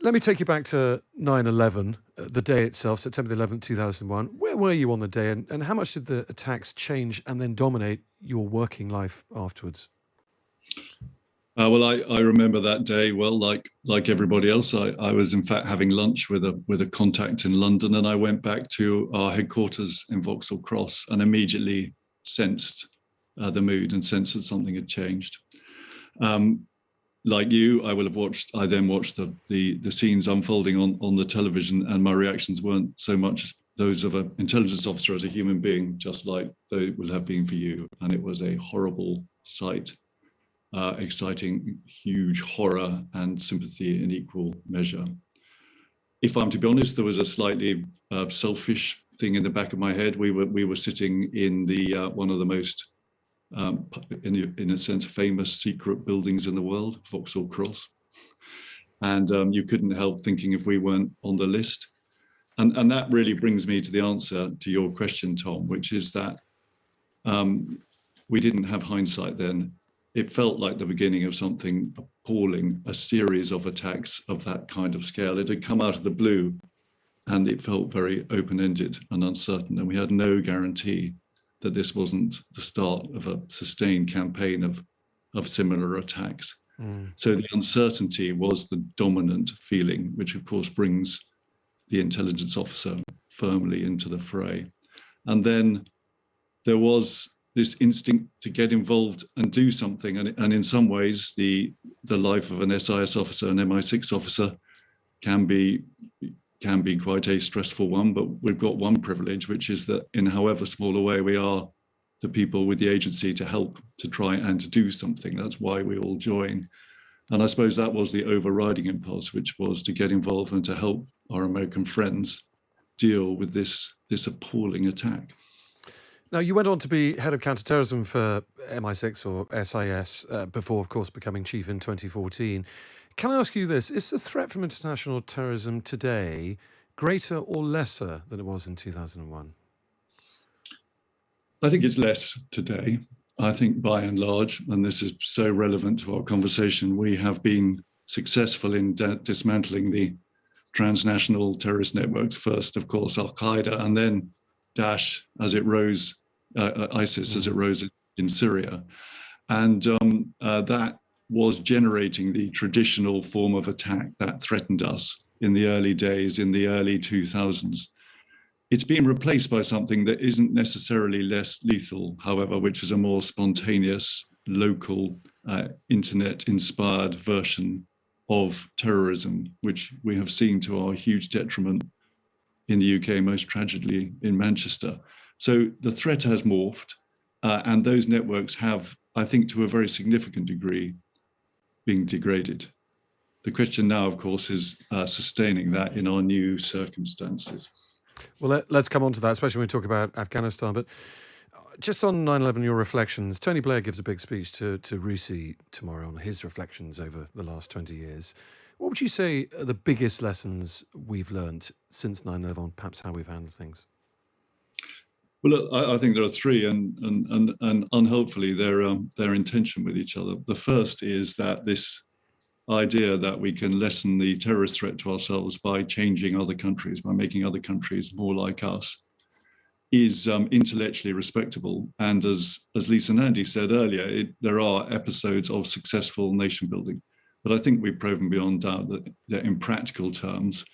Let me take you back to 9/11, the day itself, September the 11th, 2001. Where were you on the day, and how much did the attacks change and then dominate your working life afterwards? Well, I remember that day well, like everybody else. I was in fact having lunch with a contact in London, and I went back to our headquarters in Vauxhall Cross and immediately sensed the mood and sensed that something had changed. Like you, I then watched the scenes unfolding on the television, and my reactions weren't so much those of an intelligence officer as a human being, just like they would have been for you. And it was a horrible sight. Exciting, huge horror and sympathy in equal measure. If I'm to be honest, there was a slightly selfish thing in the back of my head. We were sitting in the one of the most, in a sense, famous secret buildings in the world, Vauxhall Cross, and you couldn't help thinking if we weren't on the list. And that really brings me to the answer to your question, Tom, which is that we didn't have hindsight then. It felt like the beginning of something appalling, a series of attacks of that kind of scale. It had come out of the blue, and it felt very open-ended and uncertain. And we had no guarantee that this wasn't the start of a sustained campaign of similar attacks. So the uncertainty was the dominant feeling, which of course brings the intelligence officer firmly into the fray. And then there was this instinct to get involved and do something. And in some ways, the life of an SIS officer, an MI6 officer, can be quite a stressful one. But we've got one privilege, which is that in however small a way, we are the people with the agency to help, to try and to do something. That's why we all join. And I suppose that was the overriding impulse, which was to get involved and to help our American friends deal with this appalling attack. Now, you went on to be head of counterterrorism for MI6 or SIS before, of course, becoming chief in 2014. Can I ask you this? Is the threat from international terrorism today greater or lesser than it was in 2001? I think it's less today. I think by and large, and this is so relevant to our conversation, we have been successful in dismantling the transnational terrorist networks. First, of course, Al-Qaeda, and then Daesh as it rose, ISIS as it rose in Syria. And that was generating the traditional form of attack that threatened us in the early days, in the early 2000s. It's been replaced by something that isn't necessarily less lethal, however, which is a more spontaneous, local, internet-inspired version of terrorism, which we have seen to our huge detriment in the UK, most tragically in Manchester. So the threat has morphed, and those networks have, I think, to a very significant degree, being degraded. The question now, of course, is sustaining that in our new circumstances. Well, let's come on to that, especially when we talk about Afghanistan. But just on 9/11, your reflections. Tony Blair gives a big speech to RUSI tomorrow on his reflections over the last 20 years. What would you say are the biggest lessons we've learned since 9/11, perhaps how we've handled things? Well, look, I think there are three, and unhelpfully they're in tension with each other. The first is that this idea that we can lessen the terrorist threat to ourselves by changing other countries, by making other countries more like us, is intellectually respectable. And as Lisa Nandy said earlier, there are episodes of successful nation building. But I think we've proven beyond doubt that in practical terms,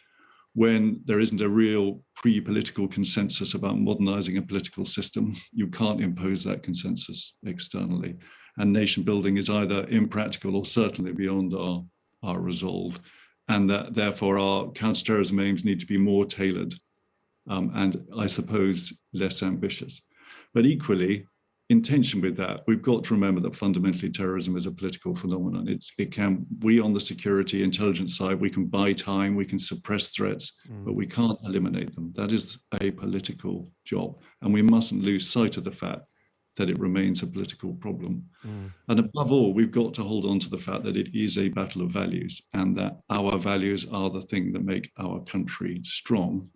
when there isn't a real pre-political consensus about modernizing a political system, you can't impose that consensus externally. And nation building is either impractical or certainly beyond our resolve. And that therefore our counterterrorism aims need to be more tailored and I suppose less ambitious. But equally, in tension with that, we've got to remember that fundamentally terrorism is a political phenomenon. We on the security intelligence side, we can buy time, we can suppress threats, but we can't eliminate them. That is a political job. And we mustn't lose sight of the fact that it remains a political problem. And above all, we've got to hold on to the fact that it is a battle of values and that our values are the thing that make our country strong.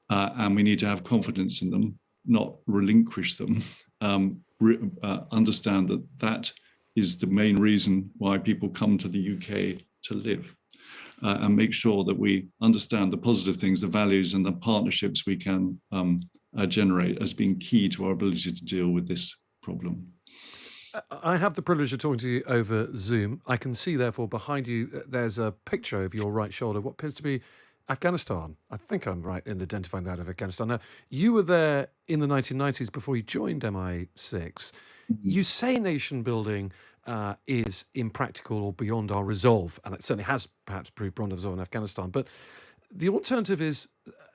And we need to have confidence in them, not relinquish them. Understand that is the main reason why people come to the UK to live. and make sure that we understand the positive things, the values and the partnerships we can generate as being key to our ability to deal with this problem. I have the privilege of talking to you over Zoom. I can see, therefore, behind you, there's a picture over your right shoulder, what appears to be Afghanistan. I think I'm right in identifying that of Afghanistan. Now, you were there in the 1990s before you joined MI6. You say nation building is impractical or beyond our resolve, and it certainly has perhaps proved beyond our resolve in Afghanistan. But the alternative is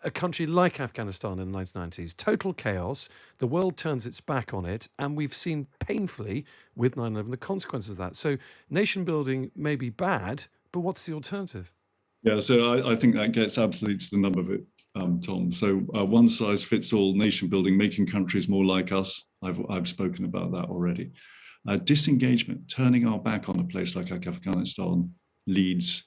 a country like Afghanistan in the 1990s. Total chaos. The world turns its back on it, and we've seen painfully with 9/11 the consequences of that. So nation building may be bad, but what's the alternative? Yeah, so I think that gets absolutely to the nub of it, Tom. So one size fits all nation building, making countries more like us. I've spoken about that already. Disengagement, turning our back on a place like Afghanistan leads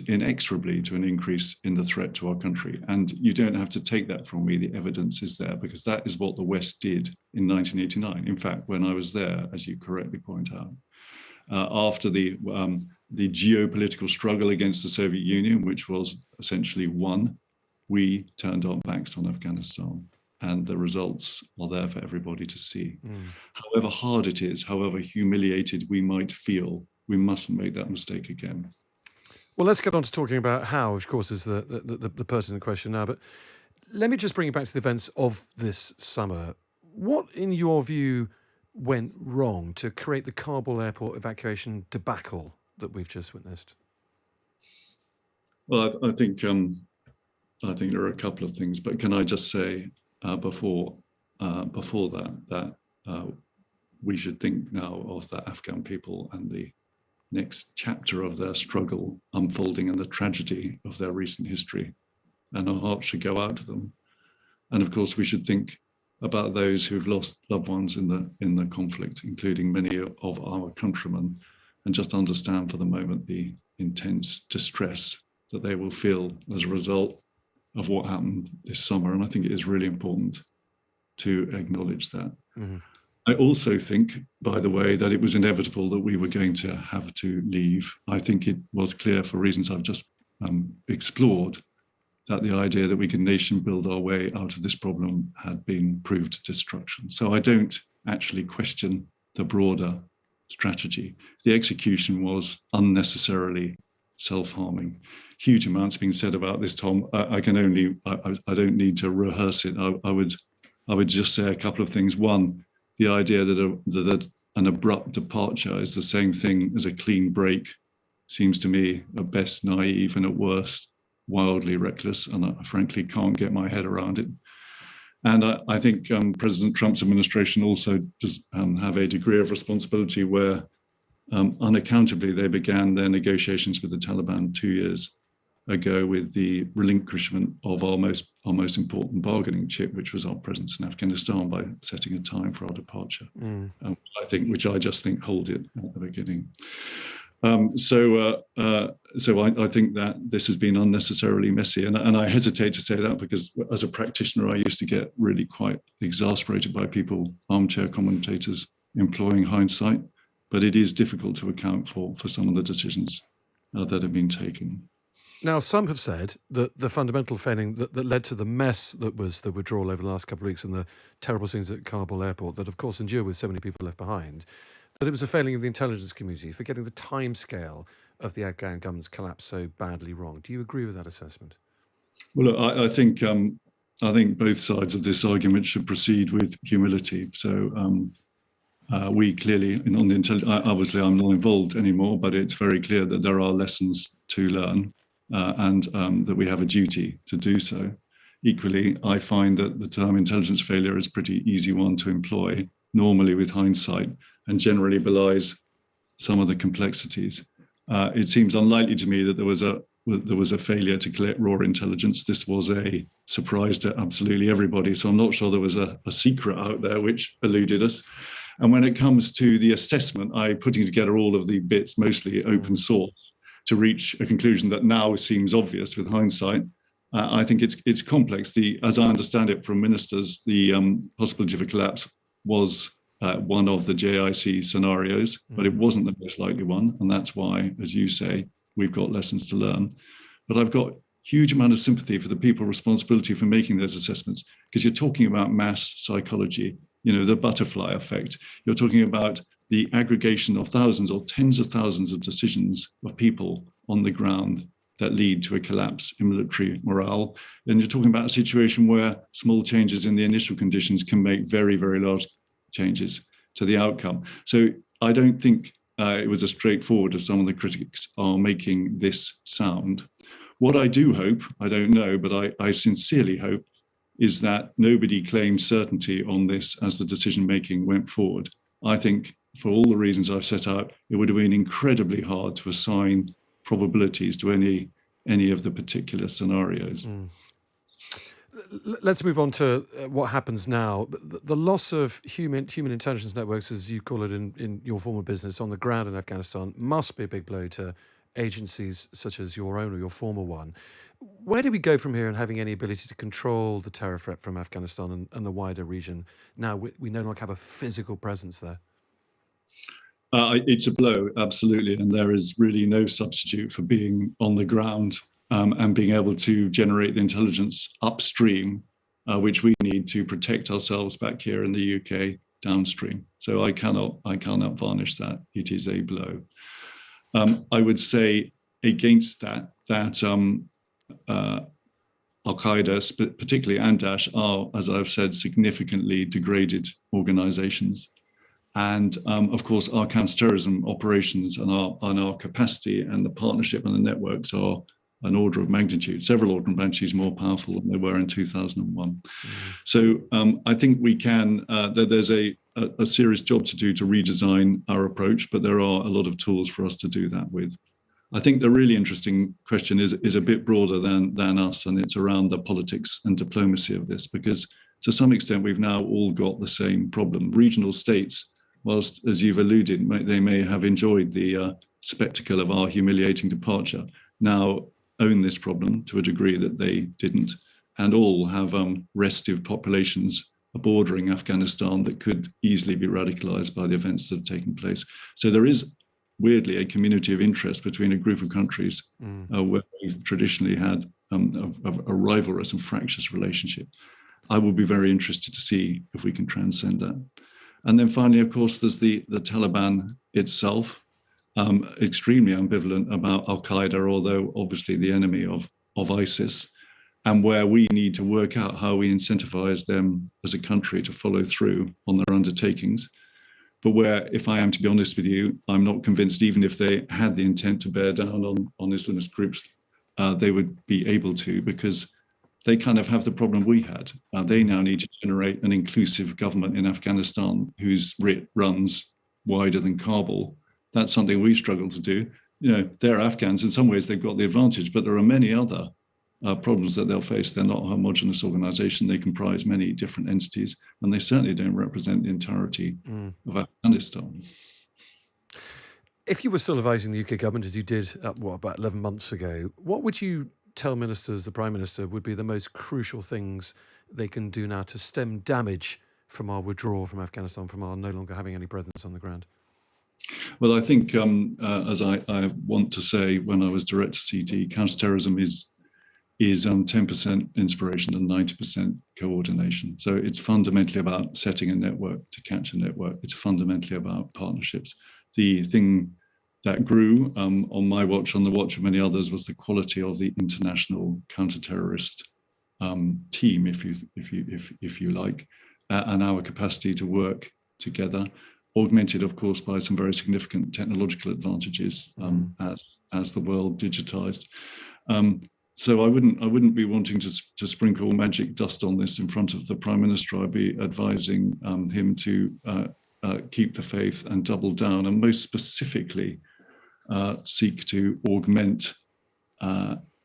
inexorably to an increase in the threat to our country. And you don't have to take that from me. The evidence is there, because that is what the West did in 1989. In fact, when I was there, as you correctly point out, after the geopolitical struggle against the Soviet Union, which was essentially won, we turned our backs on Afghanistan. And the results are there for everybody to see. However hard it is, however humiliated we might feel, we mustn't make that mistake again. Well, let's get on to talking about how, of course, is the pertinent question now. But let me just bring you back to the events of this summer. What, in your view, went wrong to create the Kabul airport evacuation debacle that we've just witnessed? Well, I think there are a couple of things, but can I just say before that we should think now of the Afghan people and the next chapter of their struggle unfolding and the tragedy of their recent history, and our hearts should go out to them. And of course, we should think about those who've lost loved ones in the conflict, including many of our countrymen, and just understand for the moment the intense distress that they will feel as a result of what happened this summer. And I think it is really important to acknowledge that. Mm-hmm. I also think, by the way, that it was inevitable that we were going to have to leave. I think it was clear, for reasons I've just explored, that the idea that we can nation build our way out of this problem had been proved destruction. So I don't actually question the broader strategy. The execution was unnecessarily self-harming. Huge amounts being said about this, Tom. I don't need to rehearse it. I would just say a couple of things. One, the idea that an abrupt departure is the same thing as a clean break seems to me at best naive and at worst wildly reckless, and I frankly can't get my head around it. And I think President Trump's administration also does have a degree of responsibility where unaccountably they began their negotiations with the Taliban 2 years ago with the relinquishment of our most important bargaining chip, which was our presence in Afghanistan, by setting a time for our departure. Which I just think hold it at the beginning. So I think that this has been unnecessarily messy, and I hesitate to say that because as a practitioner, I used to get really quite exasperated by people, armchair commentators, employing hindsight, but it is difficult to account for some of the decisions that have been taken. Now, some have said that the fundamental failing that led to the mess that was the withdrawal over the last couple of weeks and the terrible things at Kabul airport that, of course, endure with so many people left behind, that it was a failing of the intelligence community for getting the timescale of the Afghan government's collapse so badly wrong. Do you agree with that assessment? Well, look, I think both sides of this argument should proceed with humility. So we clearly, on the intelligence, obviously I'm not involved anymore, but it's very clear that there are lessons to learn and that we have a duty to do so. Equally, I find that the term intelligence failure is a pretty easy one to employ, normally with hindsight, and generally belies some of the complexities. It seems unlikely to me that there was a failure to collect raw intelligence. This was a surprise to absolutely everybody. So I'm not sure there was a secret out there which eluded us. And when it comes to the assessment, putting together all of the bits, mostly open source, to reach a conclusion that now seems obvious with hindsight. I think it's complex. As I understand it from ministers, the possibility of a collapse was one of the JIC scenarios, but it wasn't the most likely one. And that's why, as you say, we've got lessons to learn. but I've got huge amount of sympathy for the people responsibility for making those assessments, because you're talking about mass psychology, the butterfly effect. You're talking about the aggregation of thousands or tens of thousands of decisions of people on the ground that lead to a collapse in military morale. And you're talking about a situation where small changes in the initial conditions can make very, very large changes to the outcome. So I don't think it was as straightforward as some of the critics are making this sound. What I do hope, I don't know, but I sincerely hope, is that nobody claimed certainty on this as the decision-making went forward. I think, for all the reasons I've set out, it would have been incredibly hard to assign probabilities to any of the particular scenarios. Let's move on to what happens now. The loss of human intelligence networks, as you call it in your former business, on the ground in Afghanistan must be a big blow to agencies such as your own or your former one. Where do we go from here in having any ability to control the terror threat from Afghanistan and the wider region? Now we no longer have a physical presence there. It's a blow, absolutely. And there is really no substitute for being on the ground and being able to generate the intelligence upstream, which we need to protect ourselves back here in the UK downstream. So I cannot varnish that. It is a blow. I would say against that Al-Qaeda, particularly and Daesh, are, as I've said, significantly degraded organizations. And of course, our counterterrorism operations and our capacity and the partnership and the networks are an order of magnitude, several order of magnitudes more powerful than they were in 2001. So I think we can, there's a serious job to do to redesign our approach, but there are a lot of tools for us to do that with. I think the really interesting question is a bit broader than us, and it's around the politics and diplomacy of this, because to some extent, we've now all got the same problem. Regional states, whilst, as you've alluded, they may have enjoyed the spectacle of our humiliating departure, now own this problem to a degree that they didn't, and all have restive populations bordering Afghanistan that could easily be radicalized by the events that have taken place. So there is, weirdly, a community of interest between a group of countries where we've traditionally had a rivalrous and fractious relationship. I will be very interested to see if we can transcend that. And then finally, of course, there's the Taliban itself, extremely ambivalent about Al-Qaeda, although obviously the enemy of ISIS, and where we need to work out how we incentivize them as a country to follow through on their undertakings. But where, if I am to be honest with you, I'm not convinced, even if they had the intent to bear down on Islamist groups, they would be able to, because they kind of have the problem we had. They now need to generate an inclusive government in Afghanistan whose writ runs wider than Kabul. That's something we struggle to do. They're Afghans. In some ways, they've got the advantage, but there are many other problems that they'll face. They're not a homogenous organization. They comprise many different entities, and they certainly don't represent the entirety of Afghanistan. If you were still advising the UK government, as you did about 11 months ago, what would you tell ministers, the Prime Minister, would be the most crucial things they can do now to stem damage from our withdrawal from Afghanistan, from our no longer having any presence on the ground? Well, I think, as I want to say when I was Director CT, counterterrorism is 10% inspiration and 90% coordination. So it's fundamentally about setting a network to catch a network. It's fundamentally about partnerships. The thing that grew on my watch, on the watch of many others, was the quality of the international counter-terrorist team, if you like, and our capacity to work together, augmented, of course, by some very significant technological advantages as the world digitized. So I wouldn't be wanting to sprinkle magic dust on this in front of the Prime Minister. I'd be advising him to keep the faith and double down, and most specifically seek to augment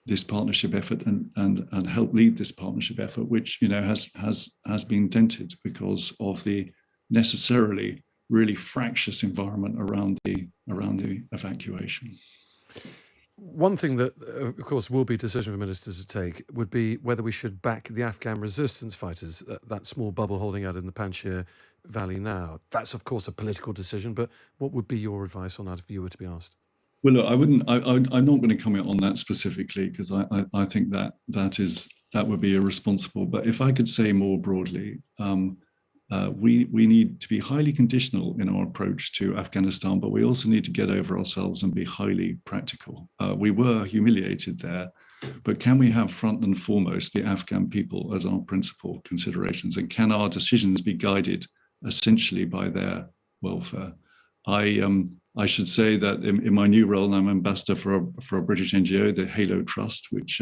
this partnership effort and help lead this partnership effort, which has been dented because of the necessarily really fractious environment around the evacuation. One thing that, of course, will be a decision for ministers to take would be whether we should back the Afghan resistance fighters, that small bubble holding out in the Panjshir Valley now. That's, of course, a political decision, but what would be your advice on that if you were to be asked? Well, look, I'm not going to comment on that specifically because I think that would be irresponsible. But if I could say more broadly, we need to be highly conditional in our approach to Afghanistan, but we also need to get over ourselves and be highly practical. We were humiliated there, but can we have front and foremost the Afghan people as our principal considerations, and can our decisions be guided essentially by their welfare? I should say that in my new role, I'm ambassador for a British NGO, the Halo Trust, which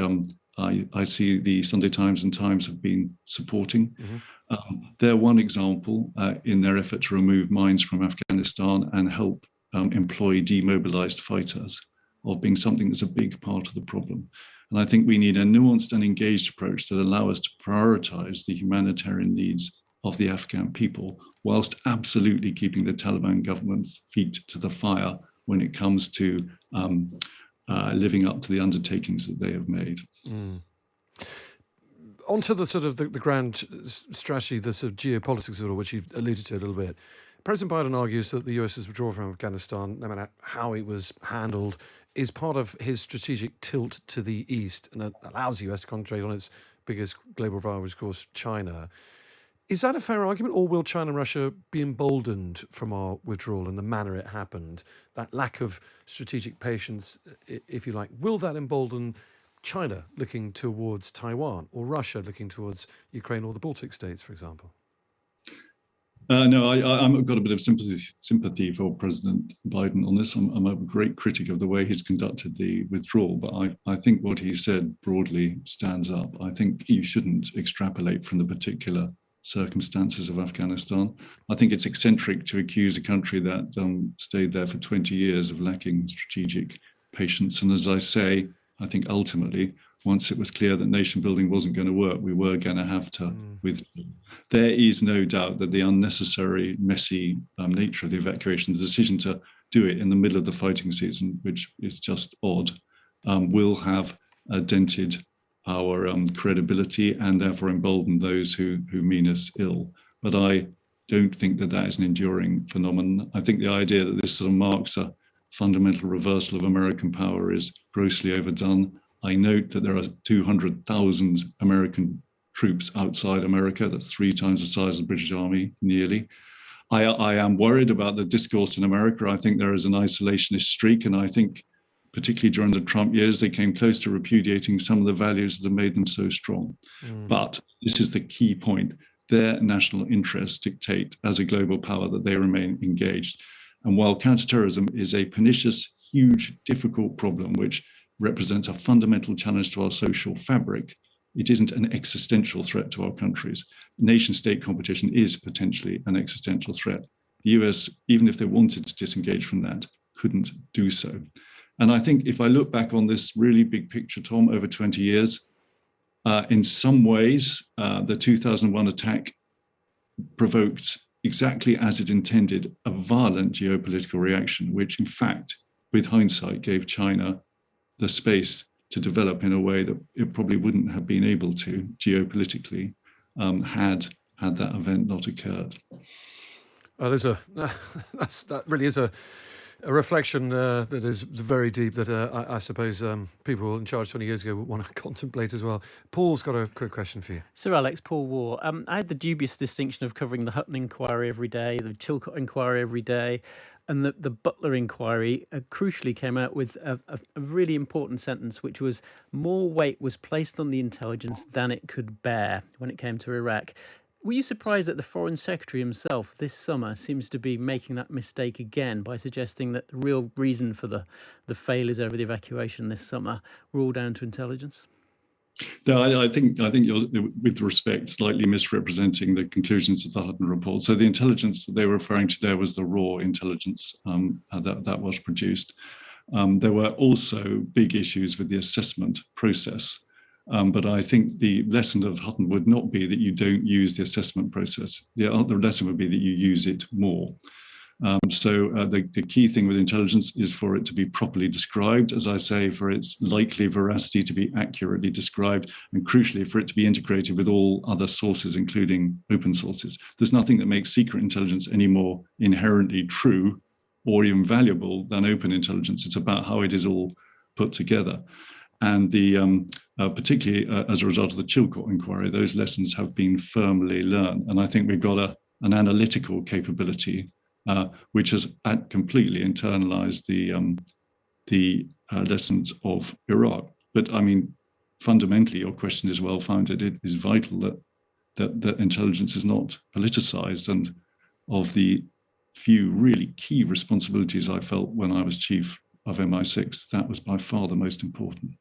I see the Sunday Times and Times have been supporting. Mm-hmm. They're one example in their effort to remove mines from Afghanistan and help employ demobilized fighters of being something that's a big part of the problem. And I think we need a nuanced and engaged approach that allow us to prioritize the humanitarian needs of the Afghan people, whilst absolutely keeping the Taliban government's feet to the fire when it comes to living up to the undertakings that they have made. Mm. Onto the sort of the grand strategy, the sort of geopolitics of it all, which you've alluded to a little bit. President Biden argues that the US's withdrawal from Afghanistan, no matter how it was handled, is part of his strategic tilt to the east and it allows the US to concentrate on its biggest global rival, which is, of course, China. Is that a fair argument, or will China and Russia be emboldened from our withdrawal and the manner it happened? That lack of strategic patience, if you like, will that embolden China looking towards Taiwan, or Russia looking towards Ukraine or the Baltic states, for example? No, I've got a bit of sympathy for President Biden on this. I'm a great critic of the way he's conducted the withdrawal, but I think what he said broadly stands up. I think you shouldn't extrapolate from the particular circumstances of Afghanistan. I think it's eccentric to accuse a country that stayed there for 20 years of lacking strategic patience. And as I say, I think ultimately, once it was clear that nation building wasn't going to work, we were going to have to withdraw. There is no doubt that the unnecessary, messy nature of the evacuation, the decision to do it in the middle of the fighting season, which is just odd, will have dented our credibility and therefore embolden those who mean us ill. But I don't think that is an enduring phenomenon. I think the idea that this sort of marks a fundamental reversal of American power is grossly overdone. I note that there are 200,000 American troops outside America. That's 3 times the size of the British Army, nearly. I am worried about the discourse in America. I think there is an isolationist streak, and I think particularly during the Trump years, they came close to repudiating some of the values that have made them so strong. But this is the key point. Their national interests dictate as a global power that they remain engaged. And while counterterrorism is a pernicious, huge, difficult problem, which represents a fundamental challenge to our social fabric, it isn't an existential threat to our countries. Nation-state competition is potentially an existential threat. The US, even if they wanted to disengage from that, couldn't do so. And I think if I look back on this really big picture, Tom, over 20 years, in some ways, the 2001 attack provoked, exactly as it intended, a violent geopolitical reaction, which in fact, with hindsight, gave China the space to develop in a way that it probably wouldn't have been able to geopolitically had that event not occurred. That really is a reflection that is very deep that I suppose people in charge 20 years ago would want to contemplate as well. Paul's got a quick question for you. Sir Alex, Paul War. I had the dubious distinction of covering the Hutton inquiry every day, the Chilcot inquiry every day, and the Butler inquiry crucially came out with a really important sentence, which was more weight was placed on the intelligence than it could bear when it came to Iraq. Were you surprised that the Foreign Secretary himself this summer seems to be making that mistake again by suggesting that the real reason for the failures over the evacuation this summer were all down to intelligence? No, I think you're, with respect, slightly misrepresenting the conclusions of the Hutton report. So the intelligence that they were referring to there was the raw intelligence that was produced. There were also big issues with the assessment process. But I think the lesson of Hutton would not be that you don't use the assessment process. The lesson would be that you use it more. So the key thing with intelligence is for it to be properly described, as I say, for its likely veracity to be accurately described, and crucially for it to be integrated with all other sources, including open sources. There's nothing that makes secret intelligence any more inherently true or even valuable than open intelligence. It's about how it is all put together. And particularly as a result of the Chilcot inquiry, those lessons have been firmly learned. And I think we've got an analytical capability which has completely internalized the lessons of Iraq. But I mean, fundamentally, your question is well-founded. It is vital that intelligence is not politicized. And of the few really key responsibilities I felt when I was chief of MI6, that was by far the most important.